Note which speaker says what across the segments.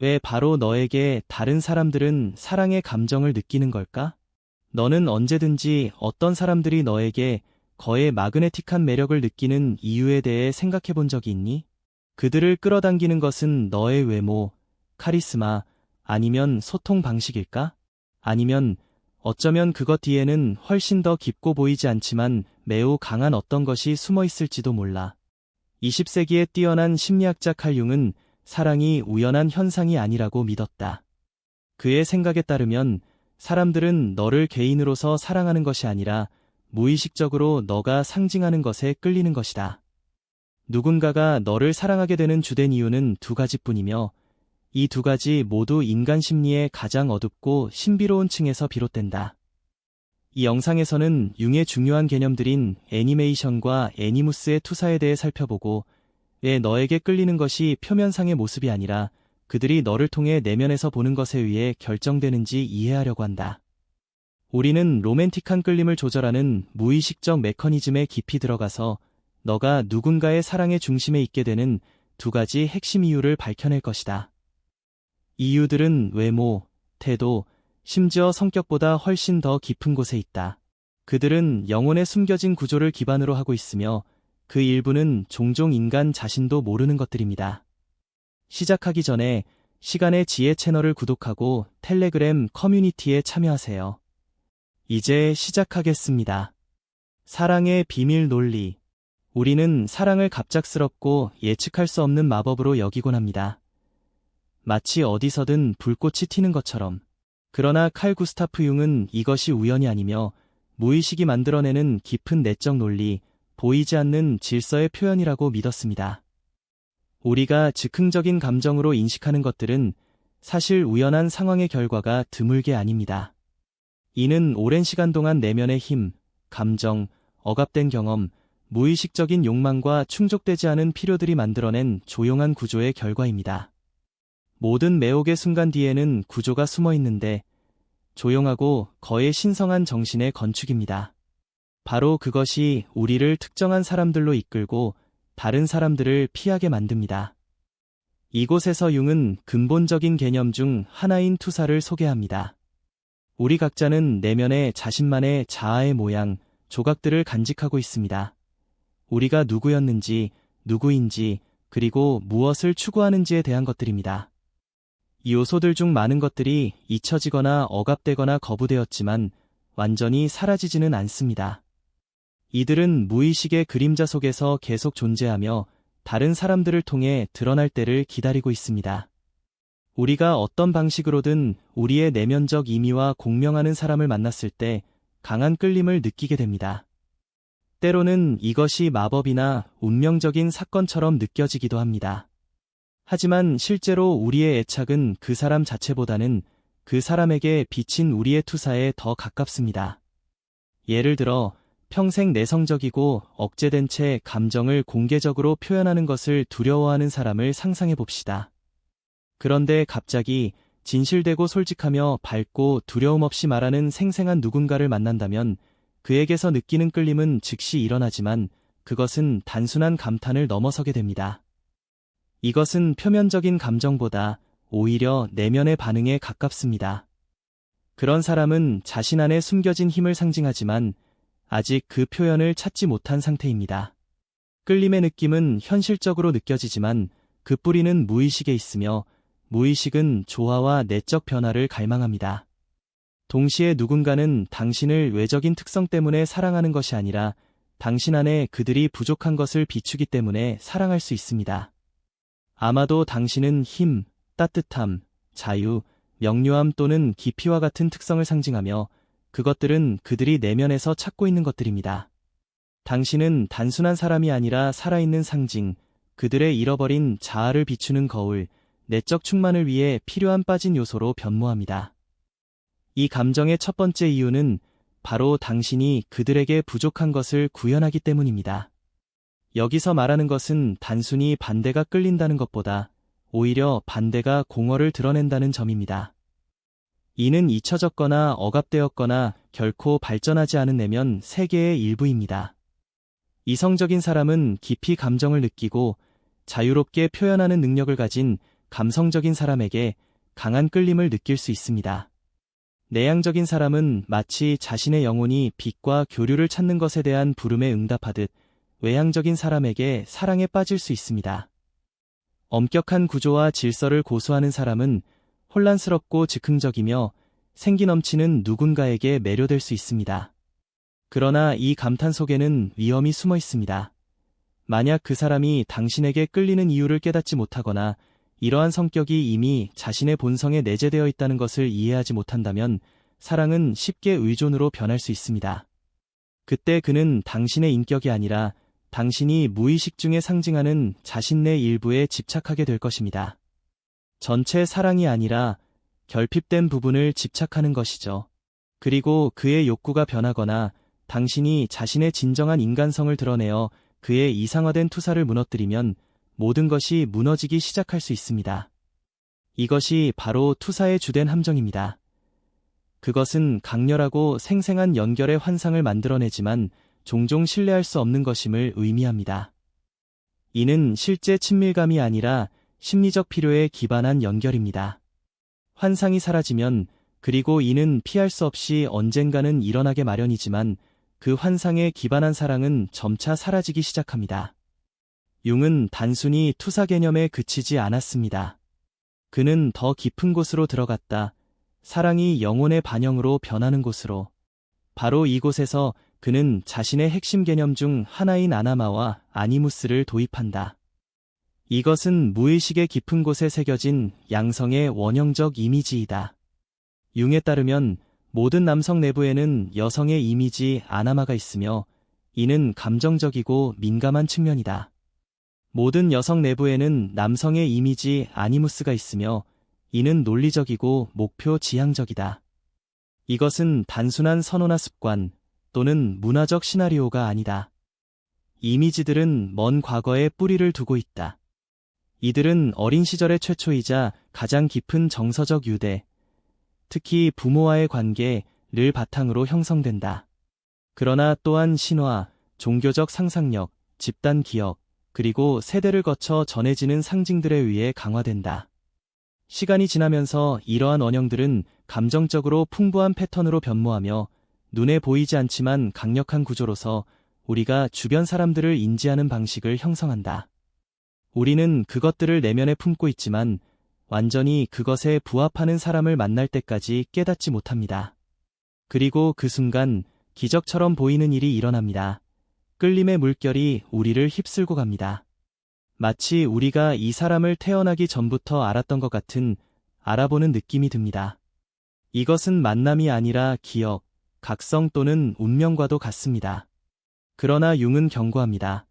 Speaker 1: 왜 바로 너에게 다른 사람들은 사랑의 감정을 느끼는 걸까? 너는 언제든지 어떤 사람들이 너에게 거의 마그네틱한 매력을 느끼는 이유에 대해 생각해 본 적이 있니? 그들을 끌어당기는 것은 너의 외모, 카리스마, 아니면 소통 방식일까? 아니면 어쩌면 그것 뒤에는 훨씬 더 깊고 보이지 않지만 매우 강한 어떤 것이 숨어 있을지도 몰라. 20세기의 뛰어난 심리학자 칼 융은 사랑이 우연한 현상이 아니라고 믿었다. 그의 생각에 따르면 사람들은 너를 개인으로서 사랑하는 것이 아니라 무의식적으로 너가 상징하는 것에 끌리는 것이다. 누군가가 너를 사랑하게 되는 주된 이유는 두 가지뿐이며 이 두 가지 모두 인간 심리의 가장 어둡고 신비로운 층에서 비롯된다. 이 영상에서는 융의 중요한 개념들인 애니메이션과 애니무스의 투사에 대해 살펴보고 왜 너에게 끌리는 것이 표면상의 모습이 아니라 그들이 너를 통해 내면에서 보는 것에 의해 결정되는지 이해하려고 한다. 우리는 로맨틱한 끌림을 조절하는 무의식적 메커니즘에 깊이 들어가서 너가 누군가의 사랑의 중심에 있게 되는 두 가지 핵심 이유를 밝혀낼 것이다. 이유들은 외모, 태도, 심지어 성격보다 훨씬 더 깊은 곳에 있다. 그들은 영혼의 숨겨진 구조를 기반으로 하고 있으며 그 일부는 종종 인간 자신도 모르는 것들입니다. 시작하기 전에 시간의 지혜 채널을 구독하고 텔레그램 커뮤니티에 참여하세요. 이제 시작하겠습니다. 사랑의 비밀 논리. 우리는 사랑을 갑작스럽고 예측할 수 없는 마법으로 여기곤 합니다. 마치 어디서든 불꽃이 튀는 것처럼. 그러나 칼 구스타프 융은 이것이 우연이 아니며 무의식이 만들어내는 깊은 내적 논리, 보이지 않는 질서의 표현이라고 믿었습니다. 우리가 즉흥적인 감정으로 인식하는 것들은 사실 우연한 상황의 결과가 드물게 아닙니다. 이는 오랜 시간 동안 내면의 힘, 감정, 억압된 경험, 무의식적인 욕망과 충족되지 않은 필요들이 만들어낸 조용한 구조의 결과입니다. 모든 매혹의 순간 뒤에는 구조가 숨어 있는데 조용하고 거의 신성한 정신의 건축입니다. 바로 그것이 우리를 특정한 사람들로 이끌고 다른 사람들을 피하게 만듭니다. 이곳에서 융은 근본적인 개념 중 하나인 투사를 소개합니다. 우리 각자는 내면의 자신만의 자아의 모양, 조각들을 간직하고 있습니다. 우리가 누구였는지, 누구인지, 그리고 무엇을 추구하는지에 대한 것들입니다. 이 요소들 중 많은 것들이 잊혀지거나 억압되거나 거부되었지만 완전히 사라지지는 않습니다. 이들은 무의식의 그림자 속에서 계속 존재하며 다른 사람들을 통해 드러날 때를 기다리고 있습니다. 우리가 어떤 방식으로든 우리의 내면적 이미와 공명하는 사람을 만났을 때 강한 끌림을 느끼게 됩니다. 때로는 이것이 마법이나 운명적인 사건처럼 느껴지기도 합니다. 하지만 실제로 우리의 애착은 그 사람 자체보다는 그 사람에게 비친 우리의 투사에 더 가깝습니다. 예를 들어 평생 내성적이고 억제된 채 감정을 공개적으로 표현하는 것을 두려워하는 사람을 상상해 봅시다. 그런데 갑자기 진실되고 솔직하며 밝고 두려움 없이 말하는 생생한 누군가를 만난다면 그에게서 느끼는 끌림은 즉시 일어나지만 그것은 단순한 감탄을 넘어서게 됩니다. 이것은 표면적인 감정보다 오히려 내면의 반응에 가깝습니다. 그런 사람은 자신 안에 숨겨진 힘을 상징하지만 아직 그 표현을 찾지 못한 상태입니다. 끌림의 느낌은 현실적으로 느껴지지만 그 뿌리는 무의식에 있으며 무의식은 조화와 내적 변화를 갈망합니다. 동시에 누군가는 당신을 외적인 특성 때문에 사랑하는 것이 아니라 당신 안에 그들이 부족한 것을 비추기 때문에 사랑할 수 있습니다. 아마도 당신은 힘, 따뜻함, 자유, 명료함 또는 깊이와 같은 특성을 상징하며 그것들은 그들이 내면에서 찾고 있는 것들입니다. 당신은 단순한 사람이 아니라 살아있는 상징, 그들의 잃어버린 자아를 비추는 거울, 내적 충만을 위해 필요한 빠진 요소로 변모합니다. 이 감정의 첫 번째 이유는 바로 당신이 그들에게 부족한 것을 구현하기 때문입니다. 여기서 말하는 것은 단순히 반대가 끌린다는 것보다 오히려 반대가 공허를 드러낸다는 점입니다. 이는 잊혀졌거나 억압되었거나 결코 발전하지 않은 내면 세계의 일부입니다. 이성적인 사람은 깊이 감정을 느끼고 자유롭게 표현하는 능력을 가진 감성적인 사람에게 강한 끌림을 느낄 수 있습니다. 내향적인 사람은 마치 자신의 영혼이 빛과 교류를 찾는 것에 대한 부름에 응답하듯 외향적인 사람에게 사랑에 빠질 수 있습니다. 엄격한 구조와 질서를 고수하는 사람은 혼란스럽고 즉흥적이며 생기 넘치는 누군가에게 매료될 수 있습니다. 그러나 이 감탄 속에는 위험이 숨어 있습니다. 만약 그 사람이 당신에게 끌리는 이유를 깨닫지 못하거나 이러한 성격이 이미 자신의 본성에 내재되어 있다는 것을 이해하지 못한다면 사랑은 쉽게 의존으로 변할 수 있습니다. 그때 그는 당신의 인격이 아니라 당신이 무의식 중에 상징하는 자신 내 일부에 집착하게 될 것입니다. 전체 사랑이 아니라 결핍된 부분을 집착하는 것이죠. 그리고 그의 욕구가 변하거나 당신이 자신의 진정한 인간성을 드러내어 그의 이상화된 투사를 무너뜨리면 모든 것이 무너지기 시작할 수 있습니다. 이것이 바로 투사의 주된 함정입니다. 그것은 강렬하고 생생한 연결의 환상을 만들어내지만 종종 신뢰할 수 없는 것임을 의미합니다. 이는 실제 친밀감이 아니라 심리적 필요에 기반한 연결입니다. 환상이 사라지면, 그리고 이는 피할 수 없이 언젠가는 일어나게 마련이지만 그 환상에 기반한 사랑은 점차 사라지기 시작합니다. 융은 단순히 투사 개념에 그치지 않았습니다. 그는 더 깊은 곳으로 들어갔다. 사랑이 영혼의 반영으로 변하는 곳으로. 바로 이곳에서 그는 자신의 핵심 개념 중 하나인 아나마와 아니무스를 도입한다. 이것은 무의식의 깊은 곳에 새겨진 양성의 원형적 이미지이다. 융에 따르면 모든 남성 내부에는 여성의 이미지 아나마가 있으며 이는 감정적이고 민감한 측면이다. 모든 여성 내부에는 남성의 이미지 아니무스가 있으며 이는 논리적이고 목표 지향적이다. 이것은 단순한 선호나 습관 또는 문화적 시나리오가 아니다. 이미지들은 먼 과거에 뿌리를 두고 있다. 이들은 어린 시절의 최초이자 가장 깊은 정서적 유대, 특히 부모와의 관계를 바탕으로 형성된다. 그러나 또한 신화, 종교적 상상력, 집단 기억, 그리고 세대를 거쳐 전해지는 상징들에 의해 강화된다. 시간이 지나면서 이러한 원형들은 감정적으로 풍부한 패턴으로 변모하며 눈에 보이지 않지만 강력한 구조로서 우리가 주변 사람들을 인지하는 방식을 형성한다. 우리는 그것들을 내면에 품고 있지만 완전히 그것에 부합하는 사람을 만날 때까지 깨닫지 못합니다. 그리고 그 순간 기적처럼 보이는 일이 일어납니다. 끌림의 물결이 우리를 휩쓸고 갑니다. 마치 우리가 이 사람을 태어나기 전부터 알았던 것 같은 알아보는 느낌이 듭니다. 이것은 만남이 아니라 기억, 각성 또는 운명과도 같습니다. 그러나 융은 경고합니다.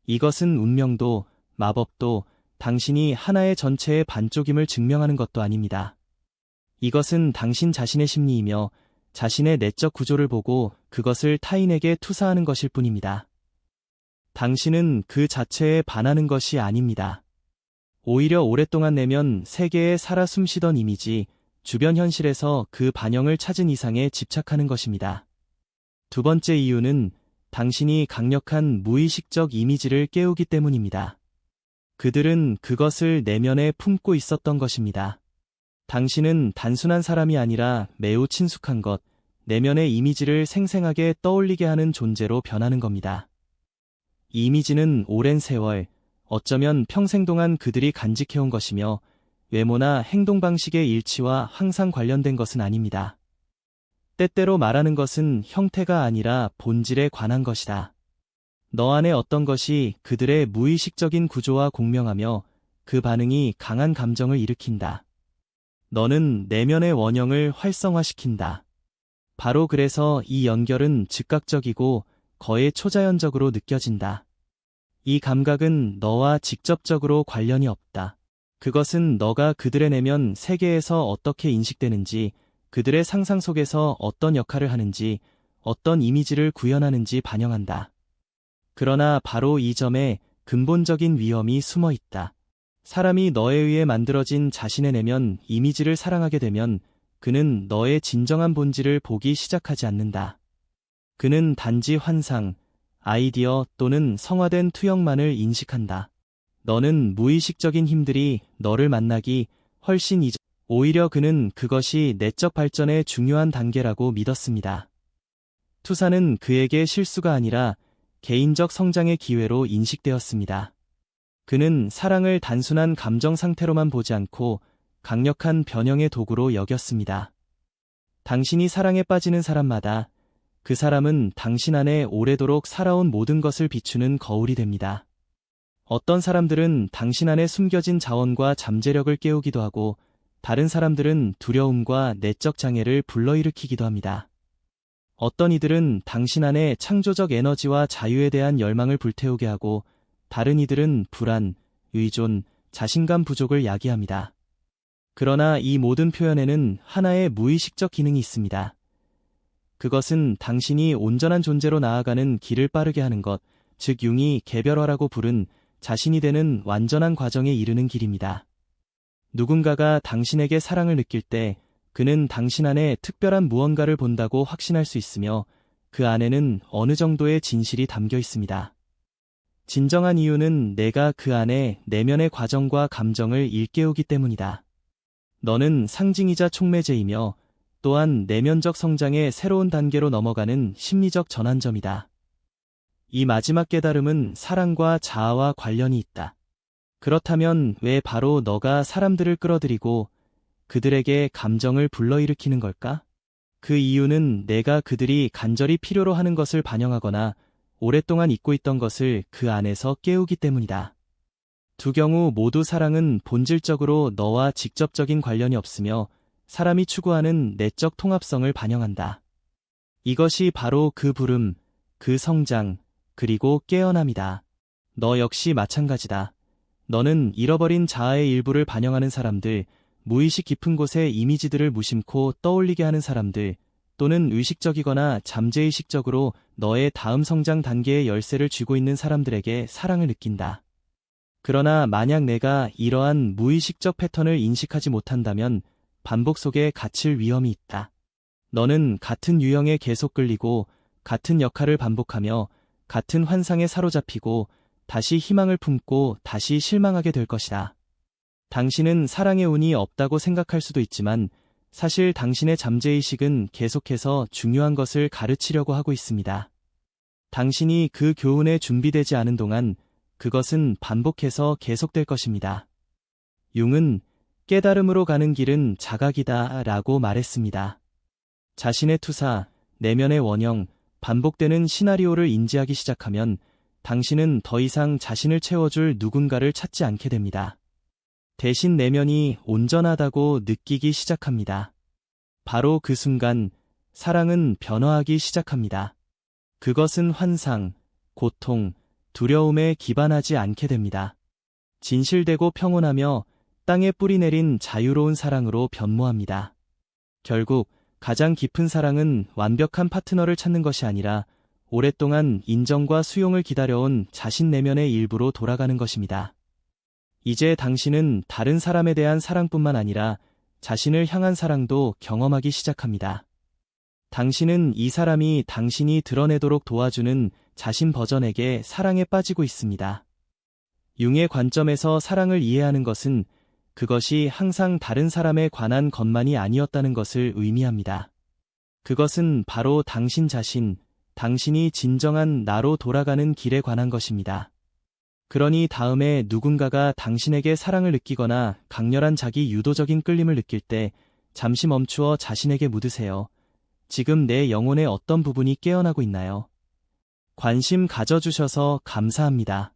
Speaker 1: 이것은 운명도 마법도 당신이 하나의 전체의 반쪽임을 증명하는 것도 아닙니다. 이것은 당신 자신의 심리이며 자신의 내적 구조를 보고 그것을 타인에게 투사하는 것일 뿐입니다. 당신은 그 자체에 반하는 것이 아닙니다. 오히려 오랫동안 내면 세계에 살아 숨쉬던 이미지, 주변 현실에서 그 반영을 찾은 이상에 집착하는 것입니다. 두 번째 이유는 당신이 강력한 무의식적 이미지를 깨우기 때문입니다. 그들은 그것을 내면에 품고 있었던 것입니다. 당신은 단순한 사람이 아니라 매우 친숙한 것, 내면의 이미지를 생생하게 떠올리게 하는 존재로 변하는 겁니다. 이 이미지는 오랜 세월, 어쩌면 평생 동안 그들이 간직해온 것이며 외모나 행동 방식의 일치와 항상 관련된 것은 아닙니다. 때때로 말하는 것은 형태가 아니라 본질에 관한 것이다. 너 안에 어떤 것이 그들의 무의식적인 구조와 공명하며 그 반응이 강한 감정을 일으킨다. 너는 내면의 원형을 활성화시킨다. 바로 그래서 이 연결은 즉각적이고 거의 초자연적으로 느껴진다. 이 감각은 너와 직접적으로 관련이 없다. 그것은 너가 그들의 내면 세계에서 어떻게 인식되는지, 그들의 상상 속에서 어떤 역할을 하는지, 어떤 이미지를 구현하는지 반영한다. 그러나 바로 이 점에 근본적인 위험이 숨어 있다. 사람이 너에 의해 만들어진 자신의 내면 이미지를 사랑하게 되면 그는 너의 진정한 본질을 보기 시작하지 않는다. 그는 단지 환상, 아이디어 또는 성화된 투영만을 인식한다. 너는 무의식적인 힘들이 너를 만나기 훨씬 이전, 오히려 그는 그것이 내적 발전의 중요한 단계라고 믿었습니다. 투사는 그에게 실수가 아니라 개인적 성장의 기회로 인식되었습니다. 그는 사랑을 단순한 감정 상태로만 보지 않고 강력한 변형의 도구로 여겼습니다. 당신이 사랑에 빠지는 사람마다 그 사람은 당신 안에 오래도록 살아온 모든 것을 비추는 거울이 됩니다. 어떤 사람들은 당신 안에 숨겨진 자원과 잠재력을 깨우기도 하고 다른 사람들은 두려움과 내적 장애를 불러일으키기도 합니다. 어떤 이들은 당신 안에 창조적 에너지와 자유에 대한 열망을 불태우게 하고 다른 이들은 불안, 의존, 자신감 부족을 야기합니다. 그러나 이 모든 표현에는 하나의 무의식적 기능이 있습니다. 그것은 당신이 온전한 존재로 나아가는 길을 빠르게 하는 것, 즉 융이 개별화라고 부른 자신이 되는 완전한 과정에 이르는 길입니다. 누군가가 당신에게 사랑을 느낄 때 그는 당신 안에 특별한 무언가를 본다고 확신할 수 있으며 그 안에는 어느 정도의 진실이 담겨 있습니다. 진정한 이유는 내가 그 안에 내면의 과정과 감정을 일깨우기 때문이다. 너는 상징이자 촉매제이며 또한 내면적 성장의 새로운 단계로 넘어가는 심리적 전환점이다. 이 마지막 깨달음은 사랑과 자아와 관련이 있다. 그렇다면 왜 바로 너가 사람들을 끌어들이고 그들에게 감정을 불러일으키는 걸까? 그 이유는 내가 그들이 간절히 필요로 하는 것을 반영하거나 오랫동안 잊고 있던 것을 그 안에서 깨우기 때문이다. 두 경우 모두 사랑은 본질적으로 너와 직접적인 관련이 없으며 사람이 추구하는 내적 통합성을 반영한다. 이것이 바로 그 부름, 그 성장, 그리고 깨어남이다. 너 역시 마찬가지다. 너는 잃어버린 자아의 일부를 반영하는 사람들, 무의식 깊은 곳의 이미지들을 무심코 떠올리게 하는 사람들, 또는 의식적이거나 잠재의식적으로 너의 다음 성장 단계의 열쇠를 쥐고 있는 사람들에게 사랑을 느낀다. 그러나 만약 내가 이러한 무의식적 패턴을 인식하지 못한다면 반복 속에 갇힐 위험이 있다. 너는 같은 유형에 계속 끌리고 같은 역할을 반복하며 같은 환상에 사로잡히고 다시 희망을 품고 다시 실망하게 될 것이다. 당신은 사랑의 운이 없다고 생각할 수도 있지만 사실 당신의 잠재의식은 계속해서 중요한 것을 가르치려고 하고 있습니다. 당신이 그 교훈에 준비되지 않은 동안 그것은 반복해서 계속될 것입니다. 융은 깨달음으로 가는 길은 자각이다 라고 말했습니다. 자신의 투사, 내면의 원형, 반복되는 시나리오를 인지하기 시작하면 당신은 더 이상 자신을 채워줄 누군가를 찾지 않게 됩니다. 대신 내면이 온전하다고 느끼기 시작합니다. 바로 그 순간 사랑은 변화하기 시작합니다. 그것은 환상, 고통, 두려움에 기반하지 않게 됩니다. 진실되고 평온하며 땅에 뿌리내린 자유로운 사랑으로 변모합니다. 결국 가장 깊은 사랑은 완벽한 파트너를 찾는 것이 아니라 오랫동안 인정과 수용을 기다려온 자신 내면의 일부로 돌아가는 것입니다. 이제 당신은 다른 사람에 대한 사랑뿐만 아니라 자신을 향한 사랑도 경험하기 시작합니다. 당신은 이 사람이 당신이 드러내도록 도와주는 자신 버전에게 사랑에 빠지고 있습니다. 융의 관점에서 사랑을 이해하는 것은 그것이 항상 다른 사람에 관한 것만이 아니었다는 것을 의미합니다. 그것은 바로 당신 자신, 당신이 진정한 나로 돌아가는 길에 관한 것입니다. 그러니 다음에 누군가가 당신에게 사랑을 느끼거나 강렬한 자기 유도적인 끌림을 느낄 때 잠시 멈추어 자신에게 묻으세요. 지금 내 영혼의 어떤 부분이 깨어나고 있나요? 관심 가져주셔서 감사합니다.